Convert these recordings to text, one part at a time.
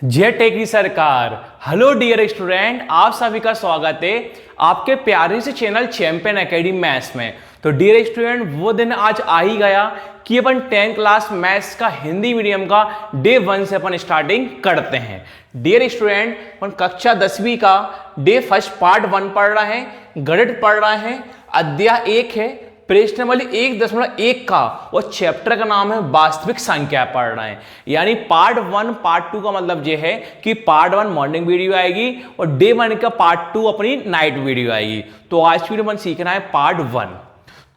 जय टेक की सरकार। हेलो डियर स्टूडेंट, आप सभी का स्वागत है आपके प्यारे से चैनल चैंपियन एकेडमी मैथ्स में। तो डियर स्टूडेंट, वो दिन आज आ ही गया कि अपन 10th क्लास मैथ्स का हिंदी मीडियम का डे 1 से अपन स्टार्टिंग करते हैं। डियर स्टूडेंट, अपन कक्षा 10वीं का डे फर्स्ट पार्ट 1 पढ़ रहे हैं, गणित पढ़ रहे हैं, अध्याय 1 है, प्रश्न नंबर 1.1 का, और चैप्टर का नाम है वास्तविक संख्या पढ़ रहे हैं। यानी पार्ट 1 पार्ट 2 का मतलब यह है कि पार्ट 1 मॉर्निंग वीडियो आएगी और डे 1 का पार्ट 2 अपनी नाइट वीडियो आएगी। तो आज की वीडियो में सीखना है पार्ट 1।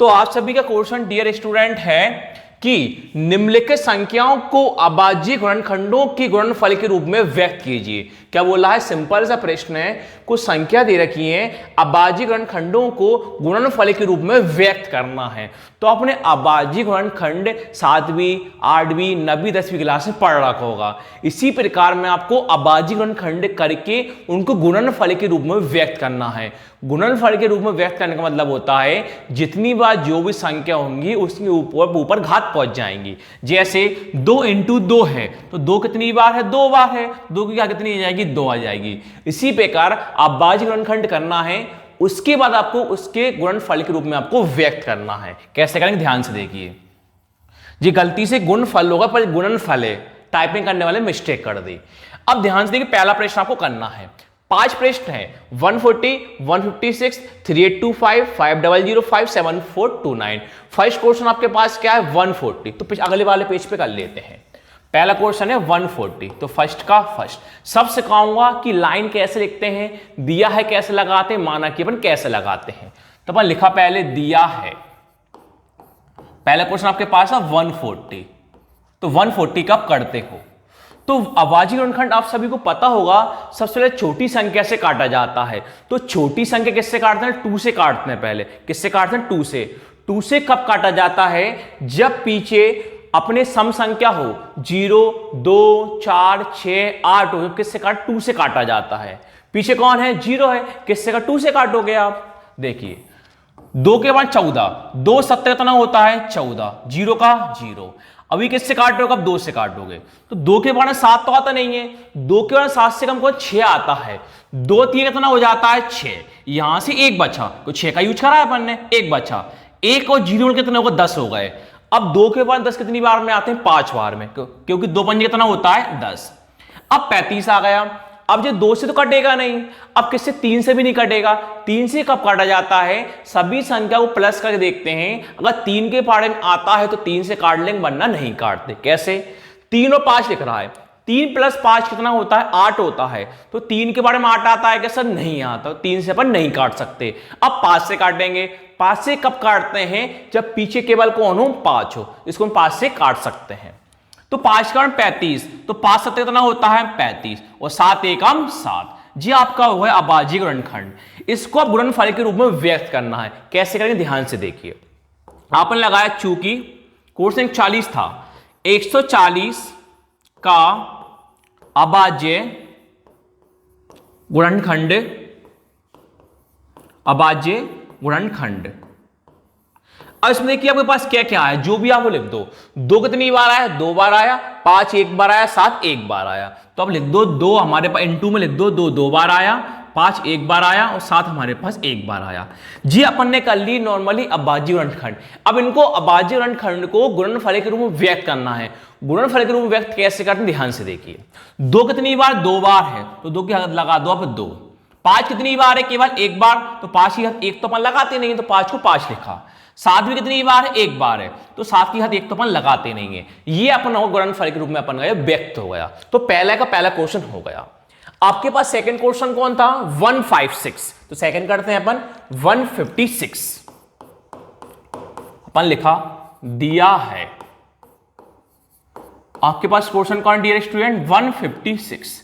तो आप सभी का क्वेश्चन डियर स्टूडेंट है कि निम्नलिखित संख्याओं को अभाज्य गुणनखंडों की गुणनफल के रूप में व्यक्त कीजिए। क्या बोला है? सिंपल सा प्रश्न है, कुछ संख्या दे रखी है, अभाज्य गुणनखंडों को गुणनफल के रूप में व्यक्त करना है। तो आपने अभाज्य गुणनखंड 7वीं 8वीं 9वीं 10वीं क्लास में पढ़ रखा होगा। इसी प्रकार में आपको अभाज्य गुणनखंड करके उनको गुणनफल के रूप में व्यक्त करना है। गुणनफल के रूप में व्यक्त करने का मतलब होता है जितनी बार जो भी संख्या होंगी उसके ऊपर घात पहुंच जाएंगी। जैसे 2 × 2 है तो 2 कितनी बार है? 2 बार है। 2 की क्या कितनी आ जाएगी? 2 आ जाएगी। इसी प्रकार अभाज्य गुणनखंड करना है, उसके बाद आपको उसके गुणनफल के रूप में आपको व्यक्त करना है। कैसे करेंगे ध्यान से देखिए जी। गलती से गुणनफल होगा पर गुणनफल है, टाइपिंग करने वाले मिस्टेक कर दी। अब ध्यान से देखिए, पहला प्रश्न आपको करना है। 5 प्रश्न है, 140, 156, 3825, 500, 57429। फर्स्ट क्वेश्चन आपके पास क्या है? 140। तो अगले वाले पेज पे कर लेते हैं। पहला क्वेश्चन है 140। तो फर्स्ट का फर्स्ट सब सिखाऊंगा कि लाइन कैसे लिखते हैं, दिया है कैसे लगाते हैं, माना कि अपन कैसे लगाते हैं। तो अपन लिखा पहले दिया है। पहला क्वेश्चन आपके पास है 140। तो 140 कब करते हो? तो अभाज्य गुणनखंड आप सभी को पता होगा, सबसे पहले छोटी संख्या से काटा जाता है। तो छोटी संख्या किससे काटते हैं? 2 से काटते हैं। पहले किससे काटते हैं? 2 से। 2 से कब काटा जाता है? जब पीछे अपने सम संख्या हो, 0 2 4 6 8 हो, किससे काट? 2 से काटा जाता है। पीछे कौन है? 0 है, किससे का? 2 से काटोगे आप। देखिए 2 के बाद 14, 2 7 कितना होता है? 14, 0 का 0। अभी किससे काट रहे हो? अब 2 से काटोगे। तो 2 के बाद 7 तो आता नहीं है, 2 के बाद 7 से कम को 6 आता है। 2 3 कितना हो जाता है? 6। यहां से 1 बचा, तो 6 का यूज करा है अपन ने, 1 बचा। 1 और 0 कितने हो गए? 10 हो गए। अब 2 के बाद 10 कितनी बार में आते हैं? 5 बार में, क्योंकि 2 पंजे कितना होता है? 10। अब 35 आ गया। अब जो 2 से तो कटेगा नहीं, अब किससे? 3 से भी नहीं कटेगा। 3 से कब काटा जाता है? सभी संख्या को प्लस करके देखते हैं, अगर 3 के पारे में आता है तो 3 से काट लेंगे, वरना नहीं काटते। कैसे? 3 और 5 लिख रहा है, 3 + 5 कितना होता है? 8 होता है। तो 3 के बारे में 8 आता है क्या सर? नहीं आता। 3 से अपन नहीं काट सकते। अब 5 से काटेंगे। 5 से कब काटते हैं? जब पीछे केवल कौन हो? 5 हो, इसको हम 5 से काट सकते हैं। तो 5 का 35, तो 5 7 कितना होता है? 35, और 7 1 7 जी आपका हुआ है अभाज्य गुणनखंड। इसको आप गुणनफल के रूप में व्यक्त करना है। कैसे करेंगे ध्यान से देखिए। आपने लगाया, चूंकि क्वेश्चन 40 था, 140 का अभाज्य गुणनखंड, अभाज्य गुणनखंड। अब इसमें देखिए आपके पास क्या क्या है, जो भी आप लिख दो। 2 कितनी बार आया? 2 बार आया। 5 1 बार आया। 7 1 बार आया। तो अब लिख दो 2 हमारे पास इनटू में लिख दो, 2 2 बार आया, 5 1 बार आया, और 7 हमारे पास 1 बार आया। जी अपन ने कर ली नॉर्मली अभाज्य गुणनखंड। अब इनको अभाज्य गुणनखंड को गुणनफल के रूप में व्यक्त करना है। गुणनफल के रूप में व्यक्त कैसे करते हैं ध्यान से देखिए। 2 कितनी बार? 2 बार है, तो 2 की हद लगा दो आप 2। 5 कितनी बार है? केवल 1 बार, तो 5 की हद 1 तो अपन लगाते नहीं है, तो 5 को 5 लिखा। 7 भी कितनी बार है? 1 बार है, तो 7 की हद 1 तो अपन लगाते नहीं है। ये अपन गुणनफल के रूप में अपन व्यक्त हो गया। तो पहला का पहला क्वेश्चन हो गया। आपके पास सेकंड क्वेश्चन कौन था? 156। तो सेकंड करते हैं अपन 156। अपन लिखा दिया है। आपके पास क्वेश्चन कौन डियर स्टूडेंट? 156।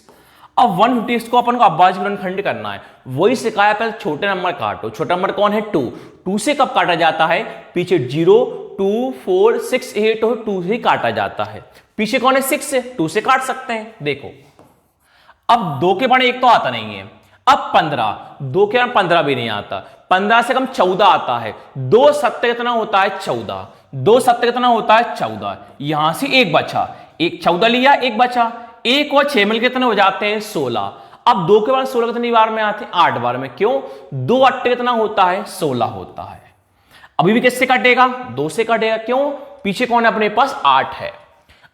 अब 156 को अपन को अभाज्य गुणनखंड करना है। वही सिखाया, पहले छोटे नंबर काटो। छोटा नंबर कौन है? 2। 2 से कब काटा जाता है? पीछे 0 2 4 6 8 हो, 2 से काटा जाता है। पीछे कौन है? 6 से, 2 से काट सकते हैं। देखो अब 2 के बारे 1 तो आता नहीं है। अब 15, 2 के बारे 15 भी नहीं आता। 15 से कम 14 आता है। 2 सत्ते कितना होता है 14, 2 सत्ते कितना होता है 14, यहां से एक बचा, एक 14 लिया, एक बचा, एक और 6 मिल कितने हो जाते हैं 16। अब 2 के बाद 16 कितनी बार में आते हैं 8 बार में। क्यों? 2 अट्टे कितना होता है 16 होता है। अभी भी किससे कटेगा? 2 से कटेगा। क्यों? पीछे कौन है अपने पास 8 है।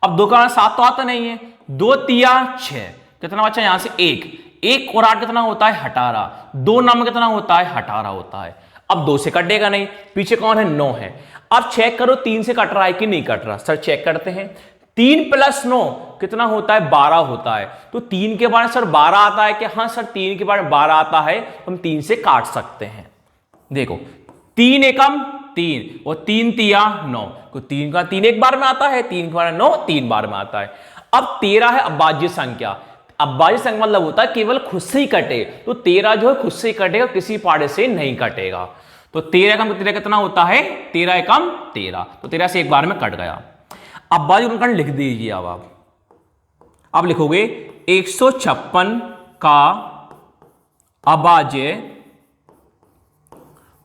अब 2 का 7 तो आता नहीं है, 2 तिया 6, कितना बचा यहां से 1 और 8 कितना होता है 18, 2 नाम कितना होता है 18 होता है। अब 2 से कटेगा नहीं, पीछे कौन है 9 है। अब चेक करो 3 से कट रहा है कि नहीं कट रहा। सर चेक करते हैं, 3 + 9 कितना होता है 12 होता है। तो 3 के बाद सर 12 आता है कि? हाँ सर 3 के बाद 12 आता है, हम 3 से काट सकते हैं। देखो 3 एकम 3 और 3 तिया 9, तो 3 का 3 एक बार में आता है, 3 के बाद 9 3 बार में आता है। अब 13 है अभाज्य संख्या। अभाज्य संख्या मतलब होता है केवल खुद से ही कटे, तो 13 जो है खुद से ही कटेगा, किसी पाड़े से नहीं कटेगा। तो 13 एकम 13 कितना होता है 13 एकम 13, तो 13 से एक बार में कट गया। अब अभाज्य गुणनखंड लिख दीजिए। अब आप लिखोगे 156 का अभाज्य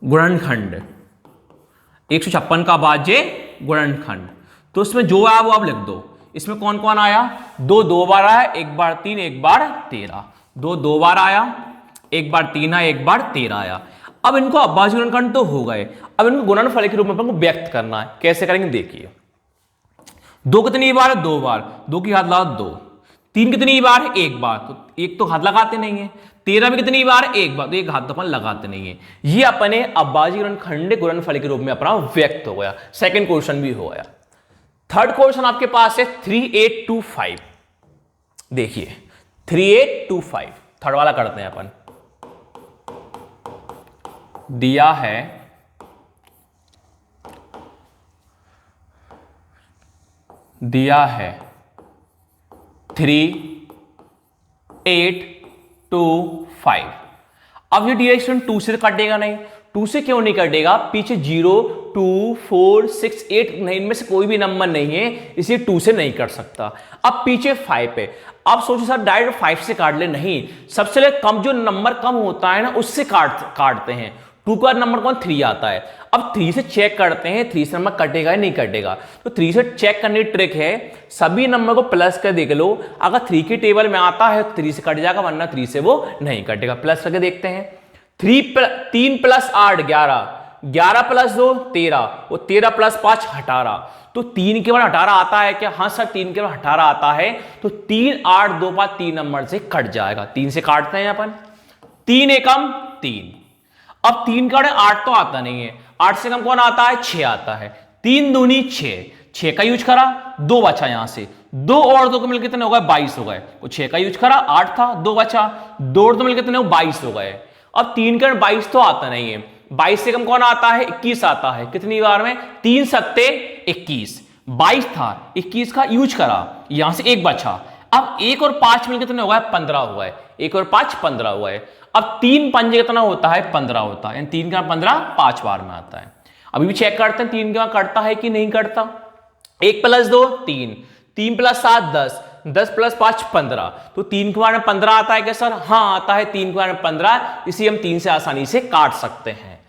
गुणनखंड, 156 का अभाज्य गुणनखंड। तो इसमें जो आया वो आप लिख दो। इसमें कौन कौन आया? 2 2 बार आया, 1 बार 3, 1 बार 13, 2 2 बार आया, 1 बार 3 आया, 1 बार 13 आया। अब इनको अभाज्य गुणनखंड तो हो गए, अब इनको गुणनफल के रूप में अपन को व्यक्त करना है। कैसे करेंगे देखिए। 2 कितनी बार है 2 बार, 2 की हाथ लगाओ 2। 3 कितनी बार है 1 बार, तो 1 तो हाथ लगाते नहीं है। 13 में कितनी बार है 1 बार, तो 1 हाथ तो अपन लगाते नहीं है। ये अपने अभाज्य गुणनखंड गुणनफल के रूप में अपना व्यक्त हो गया। सेकंड क्वेश्चन भी हो गया। थर्ड क्वेश्चन आपके पास है 3825। देखिए 3825 थर्ड वाला करते हैं अपन। दिया है दिया है 3825। अब ये डायरेक्शन 2 से कटेगा नहीं। 2 से क्यों नहीं कटेगा? पीछे 0 2 4 6 8 नहीं, इनमें से कोई भी नंबर नहीं है, इसलिए 2 से नहीं कट सकता। अब पीछे 5 है। अब सोचो सर डायरेक्ट 5 से काट ले, नहीं, सबसे कम जो नंबर कम होता है ना उससे काटते हैं। 2 का नंबर कौन 3 आता है। अब 3 से चेक करते हैं 3 से नंबर कटेगा या नहीं कटेगा। तो 3 से चेक करने की ट्रिक है, सभी नंबर को प्लस कर देख लो। अगर 3 की टेबल में आता है तो 3 से कट जाएगा, वरना 3 से वो नहीं कटेगा। प्लस करके देखते हैं। 3 + 8 11, 11 + 2 13 और 13 + 5 18। तो 3 के बाद 18 आता है क्या? हाँ सर 3 के बाद 18 आता है। तो 3 8 2 5 3 नंबर से कट जाएगा। 3 से काटते हैं अपन। 3 एकम 3। अब 3 का 8 तो आता नहीं है, 8 से कम कौन आता है 6 आता है। 3 दूनी 6, 6 का यूज करा, 2 बचा यहां से, 2 और 2 को मिलकर कितने हो गए 22 हो गए। वो 6 का यूज करा 8 था, 2 बचा, 2 और 2 मिलकर कितने हो 22 हो गए। अब 3 का 22 तो आता नहीं है, 22 से कम कौन आता है 21 आता है। कितनी बार में 3 सत्ते 21, 22 था 21 का यूज करा, यहां से 1 बचा। अब 1 और 5 मिलकर कितने हो गए 15 हो गए। 1 और 5 15 हो गए। अब 3 पंजे कितना होता है 15 होता है, 3 का 15 5 बार में आता है। अभी भी चेक करते हैं 3 का कटता है कि नहीं कटता। 1 + 2 3, 3 + 7 10, 10 + 5 15। तो 3 के बार में 15 आता है क्या सर? हाँ आता है, 3 के बार में 15, इसी हम 3 से आसानी से काट सकते हैं।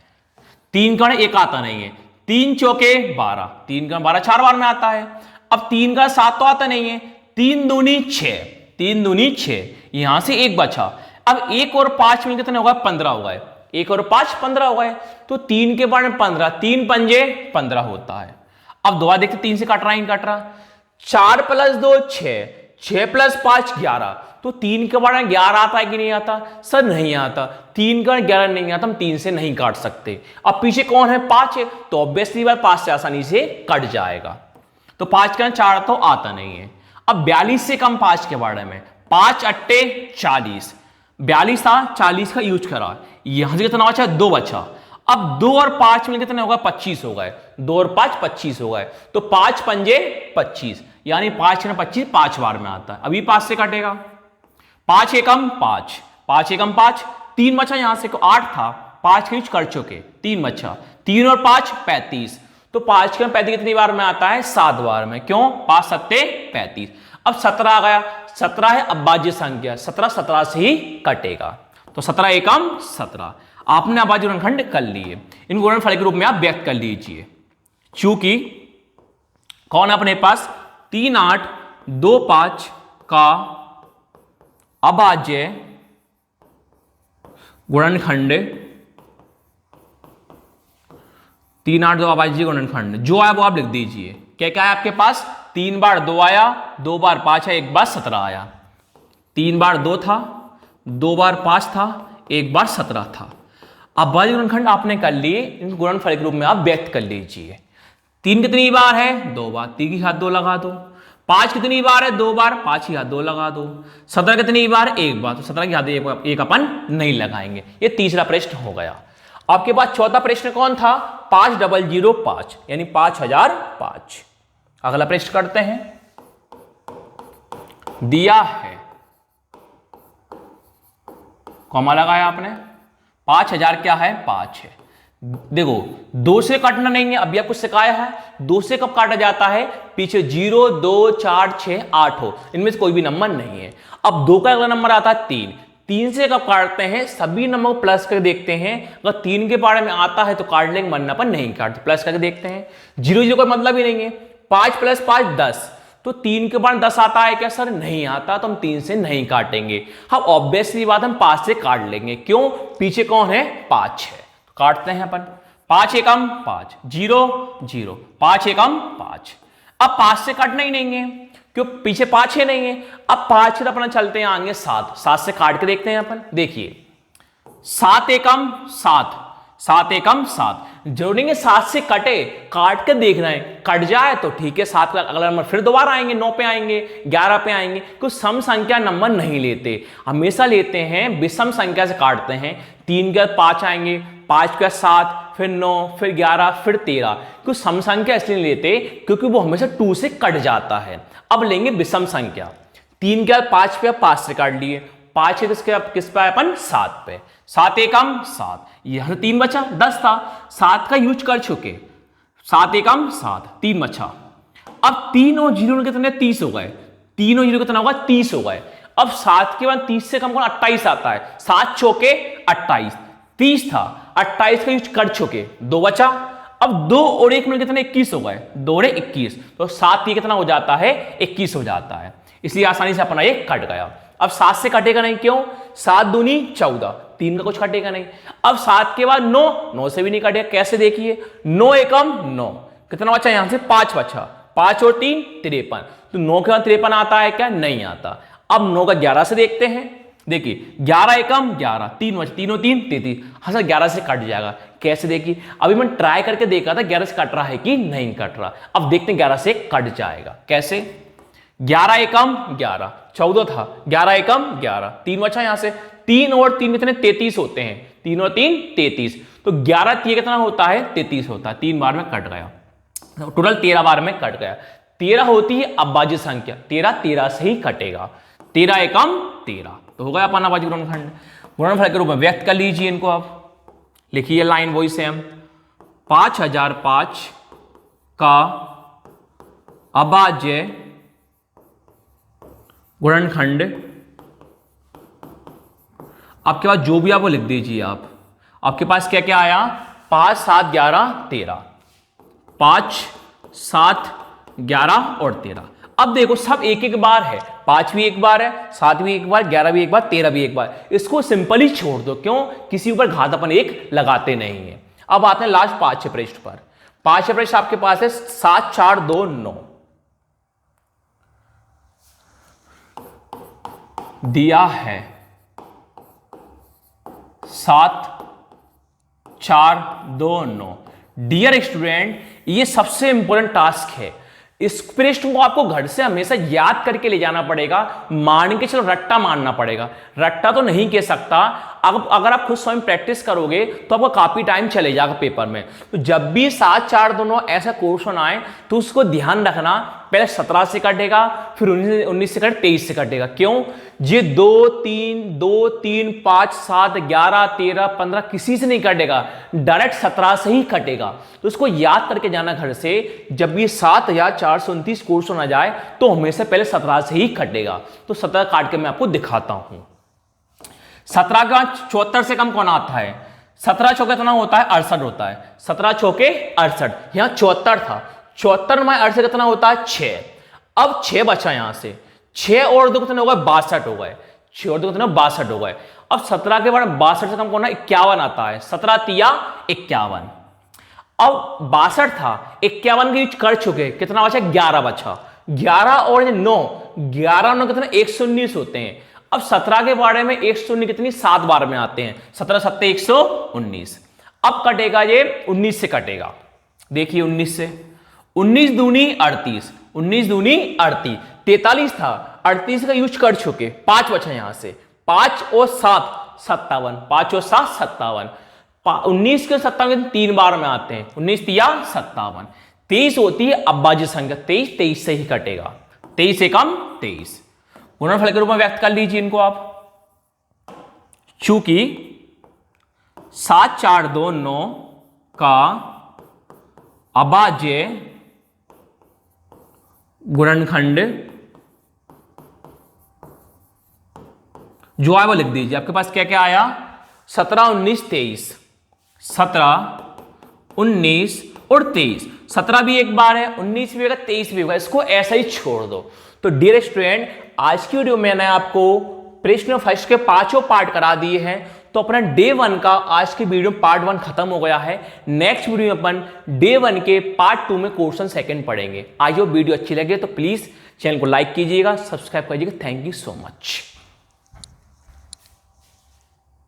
3 का 1 आता नहीं है, 3 चौके 12, 3 का 12 4 बार में आता है। अब 3 का 7 तो आता नहीं है, 3 दूनी 6, 3 दूनी 6, यहां से 1 बचा। अब 1 और 5 मिलकर कितने हो गए 15 हो गए। 1 और 5 15 हो गए। तो 3 के बाद में 15, 3 पंजे 15 होता है। अब दोबारा देखते 3 से कट रहा है नहीं कट रहा। 4 + 2 6, 6 + 5 11। तो 3 के बाद में 11 आता है कि नहीं आता? सर नहीं आता। 3 का 11 नहीं आता, हम 3 से नहीं काट सकते। अब पीछे कौन है 5 है, तो ऑब्वियसली बात 5 से आसानी से कट जाएगा। तो 5 का 4 तो आता नहीं है। अब 42 से कम 5 के बारे में, 5 अट्टे 40, 42 था 40 का यूज करा, यहां से कितना बचा 2 बचा। अब 2 और 5 मिलकर कितने होगा 25 हो गए। 2 और 5 25 हो गए। तो 5 पंजे 25, यानी 5 × 25 5 बार में आता है। अभी 5 से कटेगा। 5 एकम 5, 5 एकम 5, 3 बचा यहां से, 8 था 5 का यूज कर चुके, 3 बचा, 3 और 5 35। तो 5 के 35 कितनी बार में आता है 7 बार में। क्यों? 5 सत्ते 35। अब 17 आ गया, 17 है अभाज्य संख्या, 17 17 से ही कटेगा। तो 17 एकम 17। आपने अभाज्य गुणनखंड कर लिए, इन गुणनफल के रूप में आप व्यक्त कर लीजिए। चूंकि कौन है अपने पास 3, 8, 2, 5 का अभाज्य गुणनखंड, 3, 8, 2 अभाज्य गुणनखंड जो आया वो आप लिख दीजिए। क्या क्या है आपके पास? 3 बार 2 आया, 2 बार 5 है, 1 बार 17 आया। 3 बार 2 था, 2 बार 5 था, 1 बार 17 था। अभाज्य गुणनखंड आपने कर लिए, इन गुणनफल के रूप में आप व्यक्त कर लीजिए। 3 कितनी बार है? 2 बार, 3 की घात 2 लगा दो। 5 कितनी बार है? 2 बार, 5 की घात 2 लगा दो। 17 कितनी बार? 1 बार, तो 17 की घात 1 अपन नहीं लगाएंगे। ये तीसरा प्रश्न हो गया। आपके पास चौथा प्रश्न कौन था? 5005 यानी 5005। अगला प्रश्न करते हैं। दिया है, कॉमा लगाया आपने, 5000 क्या है? 5 है। देखो 2 से काटना नहीं है, अभी आपको सिखाया है 2 से कब काटा जाता है? पीछे 0, 2, 4, 6, 8 हो, इनमें से कोई भी नंबर नहीं है। अब 2 का अगला नंबर आता है 3। 3 से कब काटते हैं? सभी नंबर को प्लस करके देखते हैं। अगर 3 के बारे में आता है तो काट लेंगे, वरना पर नहीं काटते, प्लस करके देखते हैं। 0 0 का मतलब ही नहीं है। 5 + 5 10, तो 3 के बाद 10 आता है क्या सर? नहीं आता, तो हम 3 से नहीं काटेंगे। हाँ ऑब्वियसली बात, हम 5 से काट लेंगे। क्यों? पीछे कौन है? 5 है। तो काटते हैं अपन। 5 एकम 5, 0 0, 5 एकम 5। अब 5 से काटना ही नहीं है, क्यों? पीछे 5 है नहीं है। अब 5 से अपना चलते हैं आगे 7। 7 से काट के देखते हैं अपन। देखिए 7 एकम 7, 7 एकम 7। जरूरी नहीं 7 से कटे, काट के देखना है। कट जाए तो ठीक है, 7 का अगला नंबर फिर दोबारा आएंगे, 9 पे आएंगे, 11 पे आएंगे। कुछ सम संख्या नंबर नहीं लेते, हमेशा लेते हैं विषम संख्या से काटते हैं। 3 के बाद 5 आएंगे, 5 के बाद 7, फिर 9, फिर 11, फिर 13। कुछ सम संख्या इसलिए लेते क्योंकि वो हमेशा 2 से कट जाता है। अब लेंगे विषम संख्या। 3 के बाद 5 पे 5 से काट लिए, 5 है किस पे अपन? 7 पे। 7 एकम 7, यहां 3 बचा, 10 था, 7 का यूज कर चुके। 7 एकम 7, 3 बचा। अब 3 और 0 कितने? 30 हो गए। 3 और 0 कितना होगा? 30 हो गए। अब 7 के बाद 30 से कम कौन? 28 आता है। 7 चौके 28, 30 था, 28 का यूज कर चुके, 2 बचा। अब 2 और 1 में कितने? 21 हो गए। 2 और 21, तो 7 ये कितना हो जाता है? 21 हो जाता है। इसलिए आसानी से अपना ये कट गया। अब 7 से कटेगा नहीं, क्यों? 7 दूनी 14, 3 का कुछ कटेगा नहीं। अब 7 के बाद 9, 9 से भी नहीं कटेगा। कैसे? देखिए 9 एकम 9, कितना बचा? यहां से 5 बचा, 5 और 3 53, तो 9 के बाद 53 आता है क्या? नहीं आता। अब 9 का 11 से देखते हैं। देखिए 11 एकम 11, 3 बचे, 3 और 3 33। हाँ सर 11 से कट जाएगा। कैसे? देखिए अभी मैं ट्राई करके देखा था 11 से कट रहा है कि नहीं कट रहा। अब देखते हैं 11 से कट जाएगा कैसे। 11 एकम 11, 14 था, 11 एकम 11, 3 बचा यहां से। 3 और 3 कितने? 33 होते हैं। 3 और 3 33, तो 11 3 कितना होता है? 33 होता है। 3 बार में कट गया, टोटल 13 बार में कट गया। 13 होती है अभाज्य संख्या, 13 से ही कटेगा। 13 एकम 13, तो हो गया अपन अभाज्य गुणनखंड। गुणनफल के रूप में व्यक्त कर लीजिए इनको। आप लिखिए लाइन वही सेम, 5005 का अभाज्य गुणनखंड। आपके पास जो भी आप वो लिख दीजिए। आप आपके पास क्या क्या आया? 5 7 11 13, 5 7 11 और 13। अब देखो सब एक एक बार है, 5 भी एक बार है, 7 भी एक बार, 11 भी एक बार, 13 भी एक बार। इसको सिंपली छोड़ दो, क्यों? किसी ऊपर घात अपन एक लगाते नहीं है। अब आते हैं लास्ट 5 प्रश्न पर। 5 प्रश्न आपके पास है 7 4 2 9। दिया है 7 4 2 9। डियर स्टूडेंट, ये सबसे इंपॉर्टेंट टास्क है। इस प्रश्न को आपको घर से हमेशा याद करके ले जाना पड़ेगा। मान के चलो रट्टा मारना पड़ेगा, रट्टा तो नहीं कह सकता। अब अगर आप खुद स्वयं प्रैक्टिस करोगे तो आपका काफी टाइम चले जाएगा पेपर में। तो जब भी 7 4 2 ऐसा क्वेश्चन आए तो उसको ध्यान रखना, पहले 17 से कटेगा, फिर 19 से कटे, 23 से कटेगा। क्यों? ये 2 3 5 7 11 13 15 किसी से नहीं कटेगा, डायरेक्ट 17 से ही कटेगा। तो उसको याद करके जाना घर से। जब भी 7429 क्वेश्चन आ जाए तो हमेशा पहले 17 से ही कटेगा। तो 17 काट के मैं आपको दिखाता हूं। 17 का 74 से कम कौन आता है? 17 चौके कितना होता है 68 होता है, 17 चौके 68, यहां 74 था, 74 में 68 कितना होता है 6। अब 6 बचा यहां से, 6 और 2 कितने हो गए 62 हो गए, 6 और 2 कितने 62 हो गए। अब 17 के बाद 62 से कम करना 51 आता है, 17 तिया 51। अब 62 था, 51 के यूज कर चुके, कितना बचा 11 बचा, 11 और 9, 11 9 कितने 119 होते हैं। अब 17 के बारे में 119 कितनी 7 बार में आते हैं, 17 7 119। अब कटेगा ये 19 से कटेगा, देखिए 19 से, 19 दूनी 38, 19 दूनी 38, 43 था, 38 का यूज कर चुके, 5 बचा यहां से, 5 और 7 57, 5 और 7 57, 19 के 57 3 बार में आते हैं, 19 तिया 57, 23 होती है अब्बाजी संख्या, 23 23 से ही कटेगा, 23 से कम 23। गुणनफल के रूप में व्यक्त कर लीजिए इनको आप, चूंकि 7429 का अभाज्य गुणनखंड जो आया वो लिख दीजिए। आपके पास क्या क्या आया 17 19 23, 17 19 और 23, 17 भी एक बार है, 19 भी होगा, 23 भी होगा, इसको ऐसा ही छोड़ दो। तो डियर स्टूडेंट, आज की वीडियो में मैंने आपको प्रश्न फर्स्ट के 5 पार्ट करा दिए हैं। तो अपना डे 1 का आज की वीडियो पार्ट 1 खत्म हो गया है। नेक्स्ट वीडियो में अपन डे 1 के पार्ट 2 में क्वेश्चन सेकंड पढ़ेंगे। आज वो वीडियो अच्छी लगे तो प्लीज चैनल को लाइक कीजिएगा, सब्सक्राइब कीजिएगा। Thank you so much.